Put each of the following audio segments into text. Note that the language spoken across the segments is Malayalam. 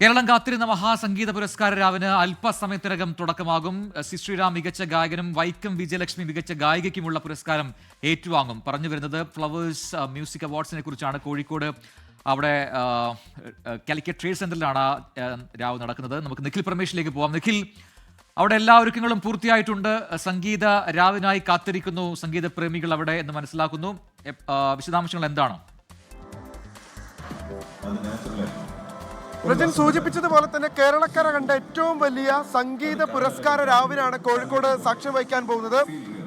കേരളം കാത്തിരുന്ന മഹാസംഗീത പുരസ്കാര രാവിന് അല്പസമയത്തിനകം തുടക്കമാകും. സി ശ്രീറാം മികച്ച ഗായകനും വൈക്കം വിജയലക്ഷ്മി മികച്ച ഗായികയ്ക്കുമുള്ള പുരസ്കാരം ഏറ്റുവാങ്ങും. പറഞ്ഞു വരുന്നത് ഫ്ലവേഴ്സ് മ്യൂസിക് അവാർഡ്സിനെ കുറിച്ചാണ്. കോഴിക്കോട് അവിടെ കാലിക്കറ്റ് ട്രേഡ് സെന്ററിലാണ് രാവ് നടക്കുന്നത്. നമുക്ക് നിഖിൽ പ്രമേഷിലേക്ക് പോവാം. നിഖിൽ, അവിടെ എല്ലാ ഒരുക്കങ്ങളും പൂർത്തിയായിട്ടുണ്ട്. സംഗീത രാവിനായി കാത്തിരിക്കുന്നു സംഗീത പ്രേമികൾ അവിടെ എന്ന് മനസ്സിലാക്കുന്നു. വിശദാംശങ്ങൾ എന്താണ്? പ്രജിൻ സൂചിപ്പിച്ചതുപോലെ തന്നെ കേരളക്കര കണ്ട ഏറ്റവും വലിയ സംഗീത പുരസ്കാര രാവിനാണ് കോഴിക്കോട് സാക്ഷ്യം വഹിക്കാൻ പോകുന്നത്.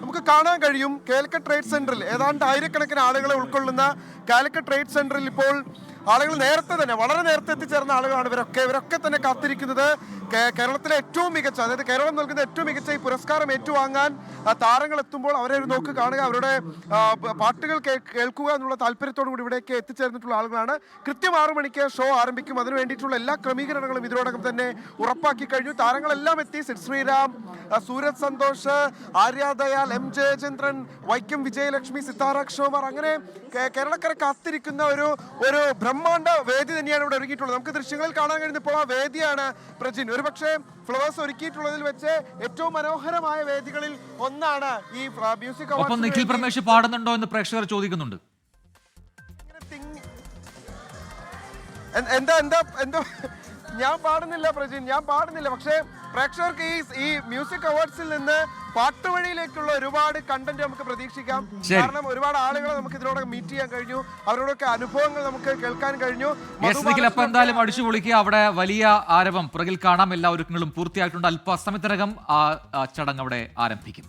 നമുക്ക് കാണാൻ കഴിയും കാലിക്കറ്റ് ട്രേഡ് സെന്ററിൽ ഏതാണ്ട് ആയിരക്കണക്കിന് ആളുകളെ ഉൾക്കൊള്ളുന്ന കാലിക്കറ്റ് ട്രേഡ് സെന്ററിൽ ഇപ്പോൾ ആളുകൾ നേരത്തെ തന്നെ വളരെ നേരത്തെ എത്തിച്ചേർന്ന ആളുകളാണ് ഇവരൊക്കെ തന്നെ കാത്തിരിക്കുന്നത്. കേരളത്തിലെ ഏറ്റവും മികച്ച, അതായത് കേരളം നൽകുന്ന ഏറ്റവും മികച്ച ഈ പുരസ്കാരം ഏറ്റുവാങ്ങാൻ താരങ്ങൾ എത്തുമ്പോൾ അവരെ ഒരു നോക്ക് കാണുക, അവരുടെ പാട്ടുകൾ കേൾക്കുക എന്നുള്ള താല്പര്യത്തോടു കൂടി ഇവിടേക്ക് എത്തിച്ചേർന്നിട്ടുള്ള ആളുകളാണ്. കൃത്യം 6 മണിക്ക് ഷോ ആരംഭിക്കും. അതിനു വേണ്ടിയിട്ടുള്ള എല്ലാ ക്രമീകരണങ്ങളും ഇതിനോടകം തന്നെ ഉറപ്പാക്കി കഴിഞ്ഞു. താരങ്ങളെല്ലാം എത്തി. സിഡ് ശ്രീറാം, സൂരജ് സന്തോഷ്, ആര്യ ദയാൽ, എം ജയചന്ദ്രൻ, വൈക്കം വിജയലക്ഷ്മി, സിത്താര ക്ഷോമർ, അങ്ങനെ കേരളക്കര കാത്തിരിക്കുന്ന ഒരു ബ്രഹ്മാണ്ഡ വേദി തന്നെയാണ് ഇവിടെ ഒരുക്കിയിട്ടുള്ളത്. നമുക്ക് ദൃശ്യങ്ങളിൽ കാണാൻ കഴിയുന്ന ഇപ്പോൾ ആ വേദിയാണ് പ്രജിൻ. ഒരുപക്ഷെ ഫ്ലവേഴ്സ് ഒരുക്കിയിട്ടുള്ളതിൽ വെച്ച് ഏറ്റവും മനോഹരമായ വേദികളിൽ ഒന്നാണ് ഈ മ്യൂസിക് അവാർഡ്. നിഖിൽ പ്രമേഷ് പാടുന്നുണ്ടോ എന്ന് പ്രേക്ഷകർ ചോദിക്കുന്നുണ്ട്. എന്താ ഞാൻ പാടുന്നില്ല പ്രജിൻ, ഞാൻ പാടുന്നില്ല. പക്ഷേ പ്രേക്ഷകർക്ക് ഈ മ്യൂസിക് അവാർഡ്സിൽ നിന്ന് പാട്ടുവഴിയിലേക്കുള്ള ഒരുപാട് കണ്ടന്റ് നമുക്ക് പ്രതീക്ഷിക്കാം. കാരണം ഒരുപാട് ആളുകളെ നമുക്ക് ഇതിനോടൊക്കെ മീറ്റ് ചെയ്യാൻ കഴിഞ്ഞു, അവരോടൊക്കെ അനുഭവങ്ങൾ നമുക്ക് കേൾക്കാൻ കഴിഞ്ഞു. അപ്പൊ എന്തായാലും അടിച്ചു പൊളിക്കുക. അവിടെ വലിയ ആരവം പുറകിൽ കാണാം. എല്ലാ ഒരുക്കങ്ങളും പൂർത്തിയായിട്ടുണ്ട്. അല്പസമയത്തിനകം ആ ചടങ്ങ് അവിടെ ആരംഭിക്കും.